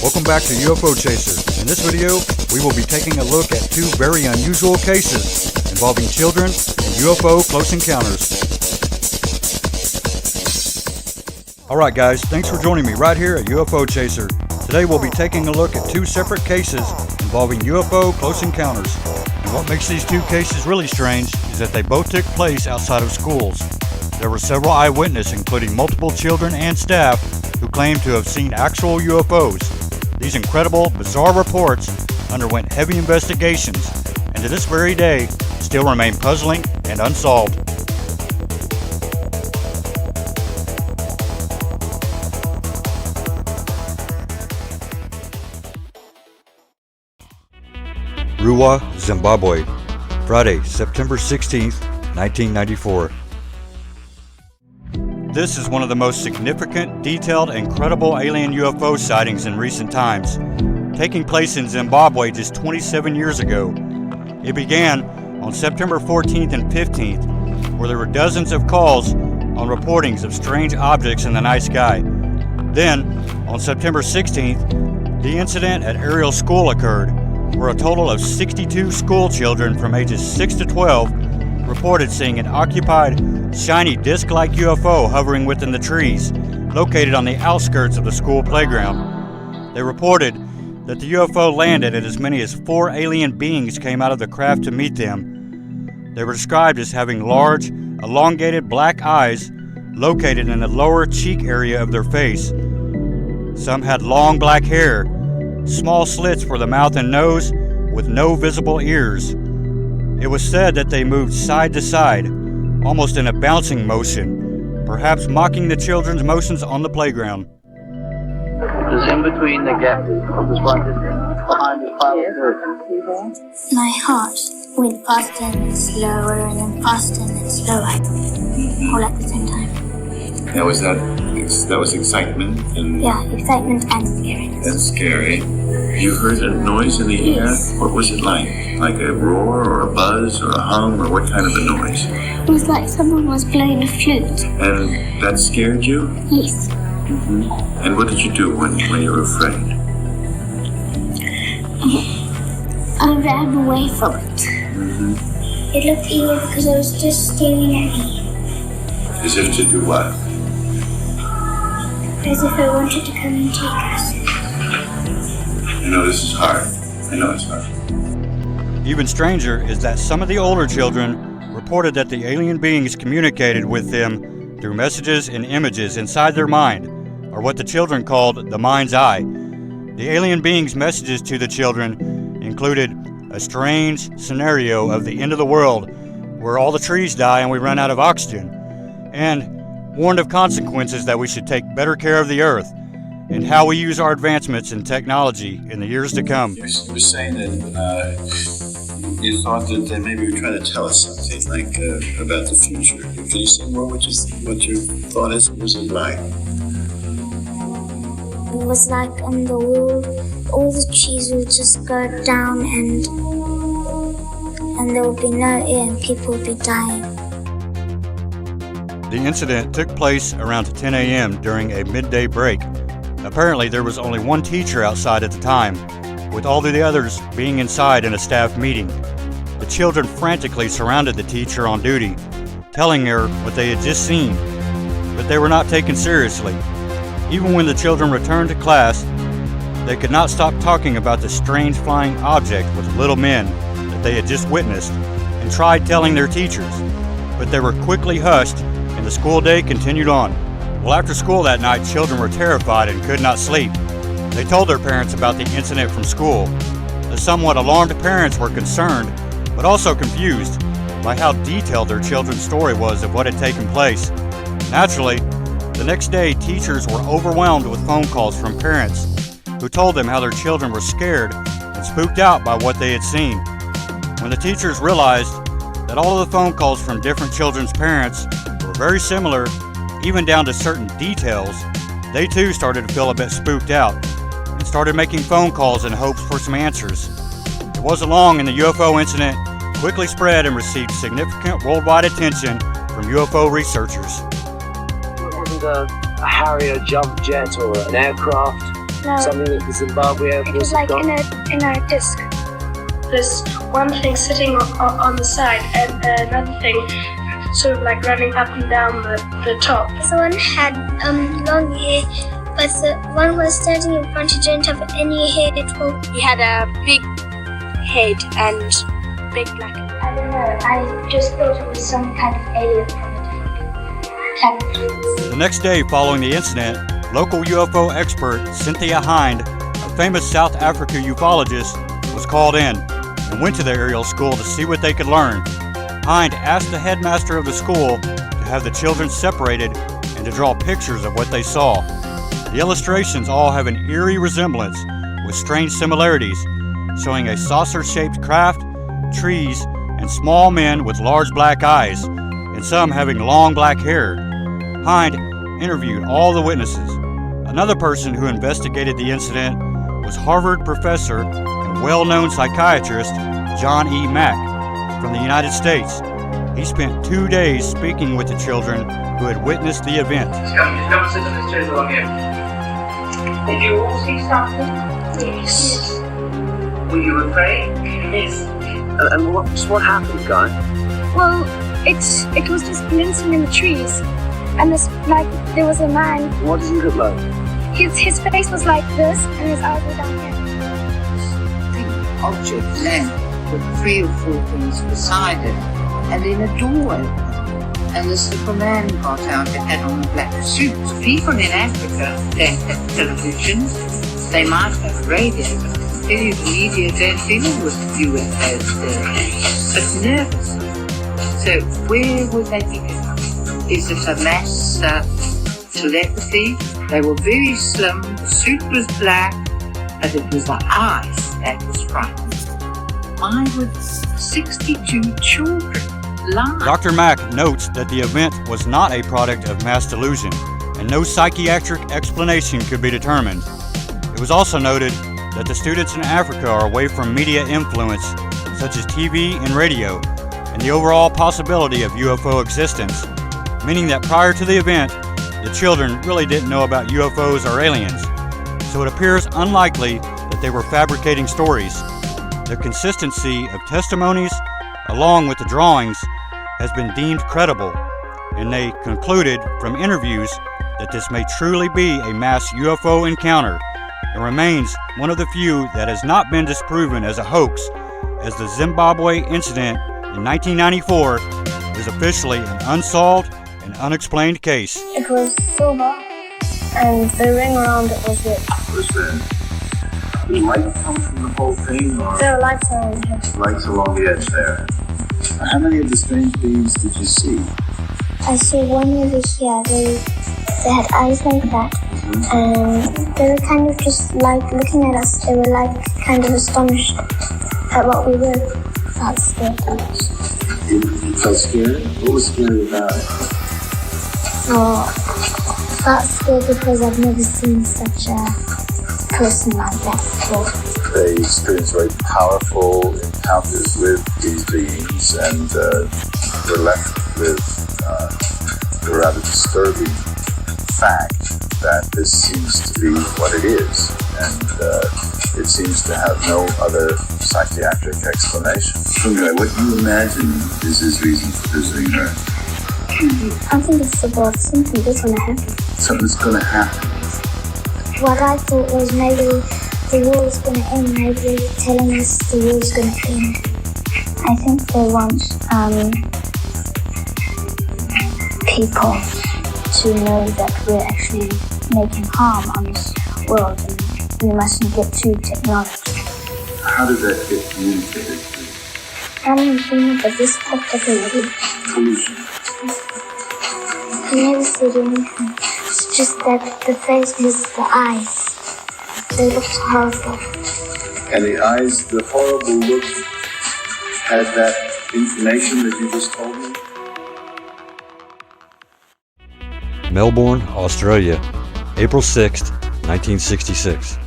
Welcome back to UFO Chaser. In this video, we will be taking a look at two very unusual cases involving children and UFO close encounters. Alright guys, thanks for joining me right here at UFO Chaser. Today we'll be taking a look at two separate cases involving UFO close encounters. And what makes these two cases really strange is that they both took place outside of schools. There were several eyewitnesses, including multiple children and staff, who claimed to have seen actual UFOs. These incredible, bizarre reports underwent heavy investigations, and to this very day, still remain puzzling and unsolved. Ruwa, Zimbabwe, Friday, September 16th, 1994. This is one of the most significant, detailed, and credible alien UFO sightings in recent times, taking place in Zimbabwe just 27 years ago. It began on September 14th and 15th, where there were dozens of calls on reportings of strange objects in the night sky. Then, on September 16th, the incident at Ariel school occurred, where a total of 62 school children from ages 6 to 12 reported seeing an occupied, shiny disc-like UFO hovering within the trees, located on the outskirts of the school playground. They reported that the UFO landed and as many as 4 alien beings came out of the craft to meet them. They were described as having large, elongated black eyes located in the lower cheek area of their face. Some had long black hair, small slits for the mouth and nose, with no visible ears. It was said that they moved side to side, almost in a bouncing motion, perhaps mocking the children's motions on the playground. Just in between the gap, just one behind the pile of dirt. My heart went faster and slower and then faster and then slower, all at the same time. That was excitement and Yeah, excitement and scariness. and scary. You heard a noise in the Yes. air? What was it like? Like a roar or a buzz or a hum or what kind of a noise? It was like someone was blowing a flute. And that scared you? Yes. And what did you do when you were afraid? I ran away from it. It looked evil because I was just staring at me, As if to do what? as if I wanted to come and take us. I know this is hard. I know it's hard. Even stranger is that some of the older children reported that the alien beings communicated with them through messages and images inside their mind, or what the children called the mind's eye. The alien beings' messages to the children included a strange scenario of the end of the world, where all the trees die and we run out of oxygen, and warned of consequences that we should take better care of the earth, and how we use our advancements in technology in the years to come. You were saying that you thought that maybe you were trying to tell us something, like about the future. Can you say more what your thought is? What was it like? It was like on the wall, all the trees would just go down and there would be no air and people would be dying. The incident took place around 10 a.m. during a midday break. Apparently, there was only one teacher outside at the time, with all the others being inside in a staff meeting. The children frantically surrounded the teacher on duty, telling her what they had just seen, but they were not taken seriously. Even when the children returned to class, they could not stop talking about the strange flying object with little men that they had just witnessed, and tried telling their teachers, but they were quickly hushed and the school day continued on. Well, after school that night, children were terrified and could not sleep. They told their parents about the incident from school. The somewhat alarmed parents were concerned, but also confused by how detailed their children's story was of what had taken place. Naturally, the next day, teachers were overwhelmed with phone calls from parents who told them how their children were scared and spooked out by what they had seen. When the teachers realized that all of the phone calls from different children's parents were very similar, even down to certain details, they too started to feel a bit spooked out and started making phone calls in hopes for some answers. It wasn't long and the UFO incident quickly spread and received significant worldwide attention from UFO researchers. It wasn't a Harrier jump jet or an aircraft. No. Something that the Zimbabwe Air It Force was like got? in a disc. There's one thing sitting on the side and another thing sort of like running up and down the top. The one had long hair, but the one was standing in front, he didn't have any hair at all. He had a big head and big black. I don't know, I just thought it was some kind of alien from a different planet. The next day following the incident, local UFO expert Cynthia Hind, a famous South Africa ufologist, was called in and went to the Ariel school to see what they could learn. Hind asked the headmaster of the school to have the children separated and to draw pictures of what they saw. The illustrations all have an eerie resemblance with strange similarities, showing a saucer-shaped craft, trees, and small men with large black eyes, and some having long black hair. Hind interviewed all the witnesses. Another person who investigated the incident was Harvard professor and well-known psychiatrist John E. Mack from the United States. He spent 2 days speaking with the children who had witnessed the event. Come and sit in this chair along here. Did you all see something? Yes. Were you afraid? Yes. And what happened, guy? Well, it was just glancing in the trees, and there was a man. What did he look like? His face was like this, and his eyes were down here. Object length with 3 or 4 things beside it, and in a doorway. And this little man got out and had on a black suit. People in Africa don't have television, they might have radio, but I tell you, the media don't deal with UFOs there, but nervous. So where would they be? Is it a mass telepathy? They were very slim, the suit was black, but it was the eyes that was frightening. Why would 62 children lie? Dr. Mack notes that the event was not a product of mass delusion, and no psychiatric explanation could be determined. It was also noted that the students in Africa are away from media influence, such as TV and radio, and the overall possibility of UFO existence, meaning that prior to the event, the children really didn't know about UFOs or aliens, so it appears unlikely that they were fabricating stories. The consistency of testimonies, along with the drawings, has been deemed credible, and they concluded from interviews that this may truly be a mass UFO encounter and remains one of the few that has not been disproven as a hoax, as the Zimbabwe incident in 1994 is officially an unsolved and unexplained case. It was silver, and the ring around it was red. Was the light come from the whole thing, or There were lights around the head. lights along the edge there? How many of the strange beings did you see? I see one over here. They had eyes like that, and they were kind of just like looking at us. They were like kind of astonished at what we were. Felt scared. You felt scared? What was scary about it? Oh, felt scared because I've never seen such a person like that before. They experienced very powerful encounters with these beings, and were left with the rather disturbing fact that this seems to be what it is, and it seems to have no other psychiatric explanation. Okay, what do you imagine is his reason for visiting her? I think it's about something that's gonna happen. Something's going to happen. What I thought was maybe the war's gonna end. Maybe they're telling us the war's gonna end. I think they want people to know that we're actually making harm on this world, and we mustn't get too technology. How did that get communicated? I don't know, but this popped up already. Collusion. He never said anything. It's just that the face was the eyes. They looked horrible. And the eyes, the horrible look, had that information that you just told me? Melbourne, Australia, April 6th, 1966.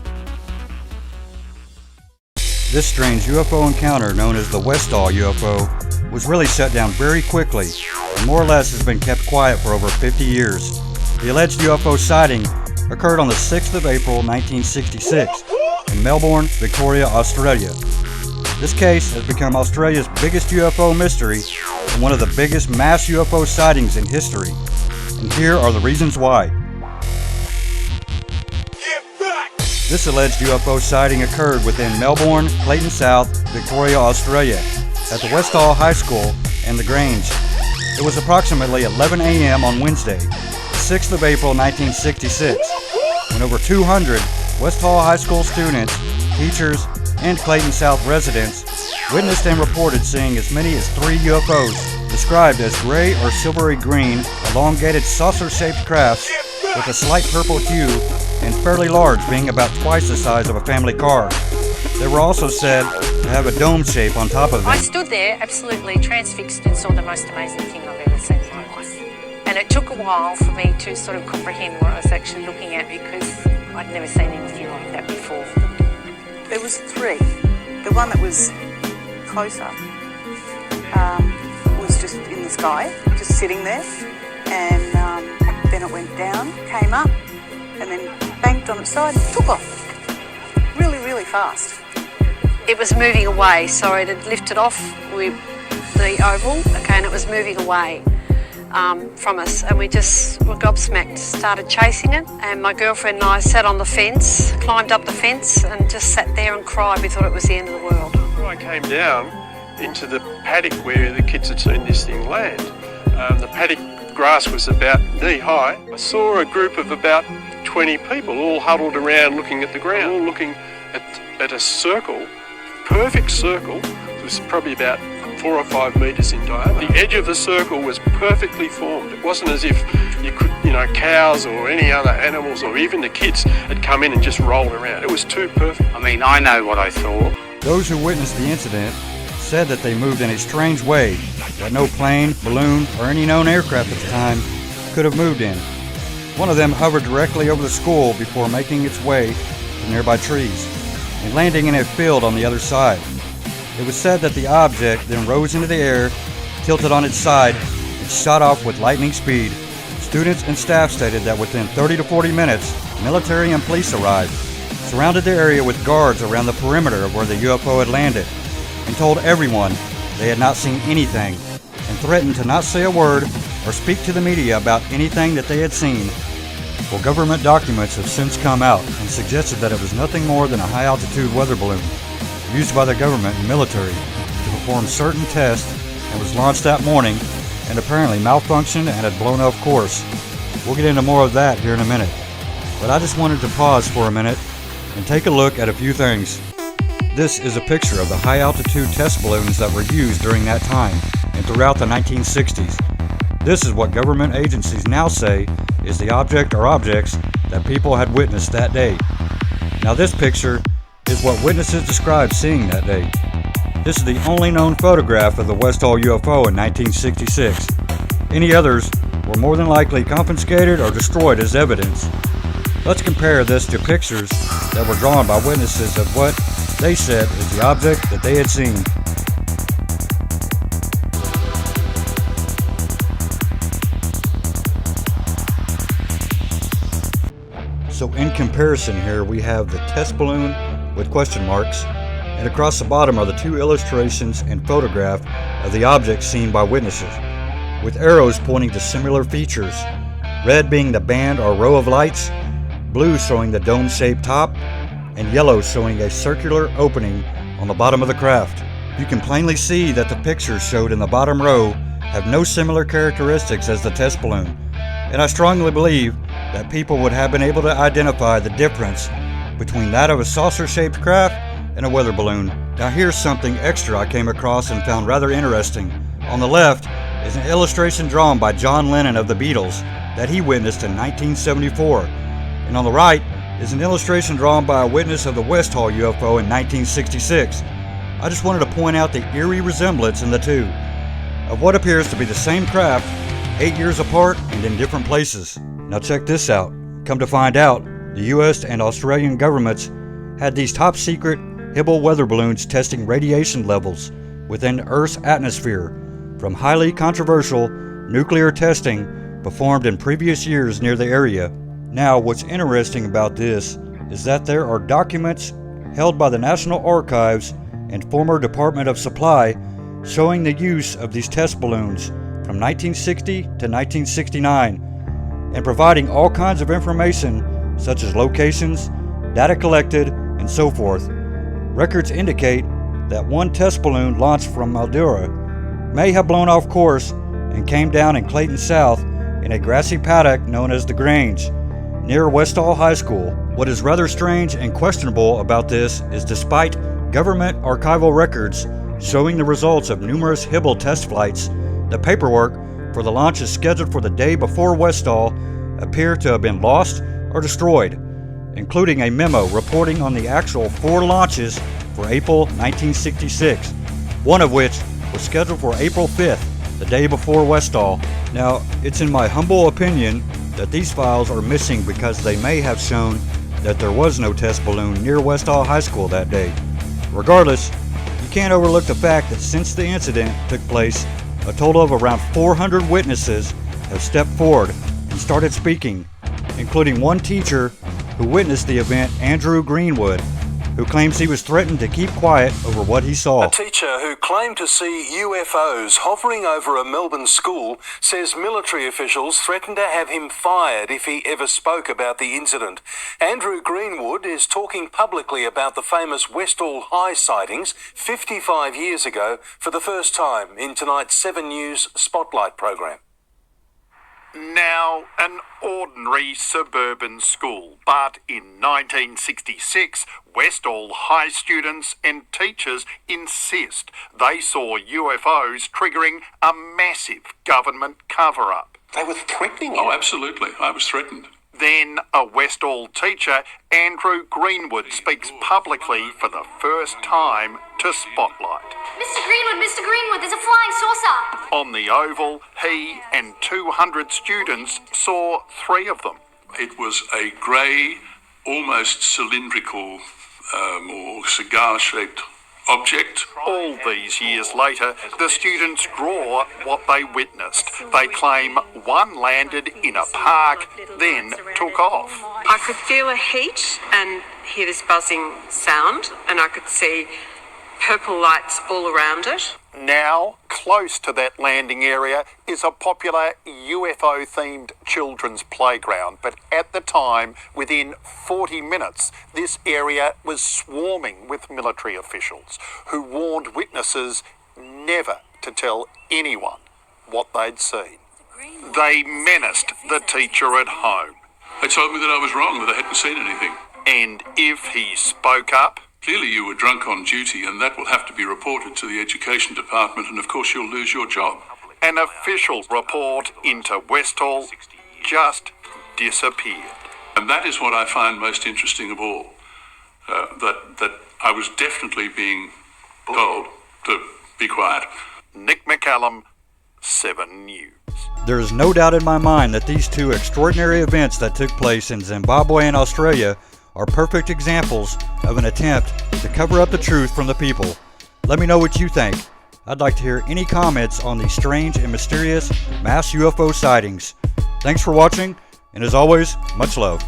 This strange UFO encounter, known as the Westall UFO, was really shut down very quickly and more or less has been kept quiet for over 50 years. The alleged UFO sighting occurred on the 6th of April 1966 in Melbourne, Victoria, Australia. This case has become Australia's biggest UFO mystery and one of the biggest mass UFO sightings in history. And here are the reasons why. This alleged UFO sighting occurred within Melbourne, Clayton South, Victoria, Australia, at the Westall High School and the Grange. It was approximately 11 a.m. on Wednesday, the 6th of April 1966, when over 200 Westall High School students, teachers, and Clayton South residents witnessed and reported seeing as many as 3 UFOs, described as gray or silvery green, elongated saucer-shaped crafts with a slight purple hue and fairly large, being about twice the size of a family car. They were also said to have a dome shape on top of them. I stood there absolutely transfixed and saw the most amazing thing I've ever seen in my life. And it took a while for me to sort of comprehend what I was actually looking at, because I'd never seen anything like that before. There was 3. The one that was closer was just in the sky, just sitting there, and then it went down, came up, and then banked on its side and took off really, really fast. It was moving away, so it had lifted off with the oval, okay, and it was moving away from us, and we just were gobsmacked, started chasing it, and my girlfriend and I sat on the fence, climbed up the fence, and just sat there and cried. We thought it was the end of the world. I came down into the paddock where the kids had seen this thing land. The paddock grass was about knee high. I saw a group of about 20 people all huddled around looking at the ground, all looking at a circle, perfect circle. It was probably about 4 or 5 metres in diameter. The edge of the circle was perfectly formed. It wasn't as if you could, cows or any other animals or even the kids had come in and just rolled around. It was too perfect. I mean, I know what I saw. Those who witnessed the incident said that they moved in a strange way that no plane, balloon, or any known aircraft at the time could have moved in. One of them hovered directly over the school before making its way to nearby trees and landing in a field on the other side. It was said that the object then rose into the air, tilted on its side, and shot off with lightning speed. Students and staff stated that within 30 to 40 minutes, military and police arrived, surrounded the area with guards around the perimeter of where the UFO had landed, and told everyone they had not seen anything, and threatened to not say a word or speak to the media about anything that they had seen. Well, government documents have since come out and suggested that it was nothing more than a high-altitude weather balloon used by the government and military to perform certain tests, and was launched that morning and apparently malfunctioned and had blown off course. We'll get into more of that here in a minute, but I just wanted to pause for a minute and take a look at a few things. This is a picture of the high-altitude test balloons that were used during that time and throughout the 1960s. This is what government agencies now say is the object or objects that people had witnessed that day. Now this picture is what witnesses described seeing that day. This is the only known photograph of the Westall UFO in 1966. Any others were more than likely confiscated or destroyed as evidence. Let's compare this to pictures that were drawn by witnesses of what they said is the object that they had seen. So in comparison here we have the test balloon with question marks, and across the bottom are the 2 illustrations and photograph of the objects seen by witnesses, with arrows pointing to similar features, red being the band or row of lights, blue showing the dome-shaped top, and yellow showing a circular opening on the bottom of the craft. You can plainly see that the pictures showed in the bottom row have no similar characteristics as the test balloon, and I strongly believe that people would have been able to identify the difference between that of a saucer-shaped craft and a weather balloon. Now here's something extra I came across and found rather interesting. On the left is an illustration drawn by John Lennon of the Beatles that he witnessed in 1974, and on the right is an illustration drawn by a witness of the Westall UFO in 1966. I just wanted to point out the eerie resemblance in the two, of what appears to be the same craft, 8 years apart and in different places. Now check this out. Come to find out, the US and Australian governments had these top secret Hubble weather balloons testing radiation levels within Earth's atmosphere from highly controversial nuclear testing performed in previous years near the area. Now, what's interesting about this is that there are documents held by the National Archives and former Department of Supply showing the use of these test balloons from 1960 to 1969 and providing all kinds of information such as locations, data collected, and so forth. Records indicate that one test balloon launched from Madeira may have blown off course and came down in Clayton South in a grassy paddock known as the Grange, near Westall High School. What is rather strange and questionable about this is despite government archival records showing the results of numerous Hubble test flights, the paperwork for the launches scheduled for the day before Westall appear to have been lost or destroyed, including a memo reporting on the actual 4 launches for April 1966, one of which was scheduled for April 5th, the day before Westall. Now, it's in my humble opinion that these files are missing because they may have shown that there was no test balloon near Westall High School that day. Regardless, you can't overlook the fact that since the incident took place, a total of around 400 witnesses have stepped forward and started speaking, including one teacher who witnessed the event, Andrew Greenwood, who claims he was threatened to keep quiet over what he saw. A teacher who claimed to see UFOs hovering over a Melbourne school says military officials threatened to have him fired if he ever spoke about the incident. Andrew Greenwood is talking publicly about the famous Westall High sightings 55 years ago for the first time in tonight's 7 News Spotlight program. Now, an ordinary suburban school, but in 1966, Westall High students and teachers insist they saw UFOs triggering a massive government cover-up. They were threatening you. Oh, absolutely. I was threatened. Then a Westall teacher, Andrew Greenwood, speaks publicly for the first time to Spotlight. Mr. Greenwood, there's a flying saucer. On the Oval, he and 200 students saw 3 of them. It was a grey, almost cylindrical or cigar-shaped object. All these years later, the students draw what they witnessed. They claim one landed in a park, then took off. I could feel a heat and hear this buzzing sound, and I could see purple lights all around it. Now, close to that landing area is a popular UFO-themed children's playground, but at the time, within 40 minutes, this area was swarming with military officials who warned witnesses never to tell anyone what they'd seen. They menaced the teacher at home. They told me that I was wrong, that I hadn't seen anything. And if he spoke up, clearly you were drunk on duty, and that will have to be reported to the Education Department, and of course you'll lose your job. An official report into Westall just disappeared. And that is what I find most interesting of all, that I was definitely being told to be quiet. Nick McCallum, 7 News. There is no doubt in my mind that these 2 extraordinary events that took place in Zimbabwe and Australia are perfect examples of an attempt to cover up the truth from the people. Let me know what you think. I'd like to hear any comments on these strange and mysterious mass UFO sightings. Thanks for watching, and as always, much love.